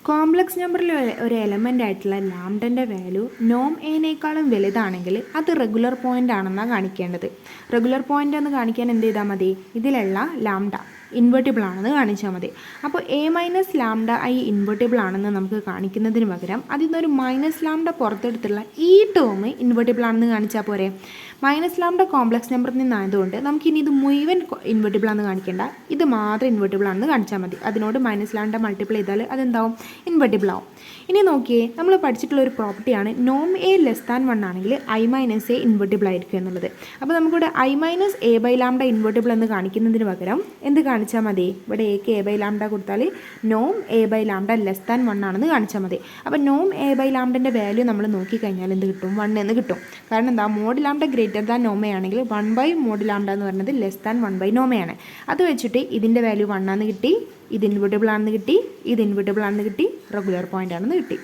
Complex നമ്പറിൽ ഒരു element ആയിട്ടുള്ള ലാംഡൻ്റെ വാല്യൂ നോം എനേക്കാളും വലുതാണെങ്കിൽ അത് റെഗുലർ പോയിൻ്റ് ആണെന്നാണ് കാണിക്കേണ്ടത്. റെഗുലർ പോയിൻ്റ് എന്ന് കാണിക്കാൻ എന്ത് ചെയ്താൽ മതി? ഇതിലുള്ള ലാംഡ ഇൻവെർട്ടിബിൾ ആണെന്ന് കാണിച്ചാൽ മതി. അപ്പോൾ A minus lambda I invertible ആണെന്ന് നമുക്ക് കാണിക്കുന്നതിന് പകരം അതിൽ നിന്നൊരു മൈനസ് ലാംഡ പുറത്തെടുത്തുള്ള ഈ ടേം ഇൻവെർട്ടിബിൾ ആണെന്ന് കാണിച്ചാൽ പോരെ. മൈനസ് ലാംഡ കോംപ്ലക്സ് നമ്പറിൽ നിന്നായതുകൊണ്ട് നമുക്കിനി ഇത് മുഴുവൻ ഇൻവെർട്ടിബിൾ ആണെന്ന് കാണിക്കേണ്ട, ഇത് മാത്രം ഇൻവെർട്ടിബിൾ ആണെന്ന് കാണിച്ചാൽ മതി. അതിനോട് മൈനസ് ലാംഡ മൾട്ടിപ്പിൾ ചെയ്താൽ അതെന്താവും? ഇൻവെർട്ടിബിൾ ആവും. ഇനി നോക്കിയേ, നമ്മൾ പഠിച്ചിട്ടുള്ള ഒരു പ്രോപ്പർട്ടിയാണ് നോം എ ലെസ് ദാൻ 1 ആണെങ്കിൽ ഐ മൈനസ് എ ഇൻവെർട്ടിബിൾ ആയിരിക്കും എന്നുള്ളത്. അപ്പോൾ നമുക്കിവിടെ I minus A by lambda invertible എന്ന് കാണിക്കുന്നതിന് പകരം എന്ത് കാണിച്ചാൽ മതി? ഇവിടെ എക്ക് എ ബൈ ലാംഡ കൊടുത്താൽ നോം A by lambda less than 1 ആണെന്ന് കാണിച്ചാൽ മതി. അപ്പോൾ നോം എ ബൈ ലാംഡൻ്റെ വാല്യൂ നമ്മൾ നോക്കിക്കഴിഞ്ഞാൽ എന്ത് കിട്ടും? 1 എന്ന് കിട്ടും. കാരണം എന്താ? മോഡ് ലാംഡ ഗ്രേറ്റർ ദാൻ നോമയാണെങ്കിൽ 1 ബൈ മോഡ് ലാംഡ എന്ന് പറയുന്നത് ലെസ് ദാൻ 1 ബൈ നോമയാണ്. അത് വെച്ചിട്ട് ഇതിൻ്റെ വാല്യൂ 1 ആണെന്ന് കിട്ടി, ഇത് ഇൻവെർട്ടിബിൾ ആണെന്ന് കിട്ടി, ഇത് ഇൻവെർട്ടിബിൾ ആണെന്ന് കിട്ടി, റെഗുലർ പോയിൻ്റ് ആണെന്ന് കിട്ടി.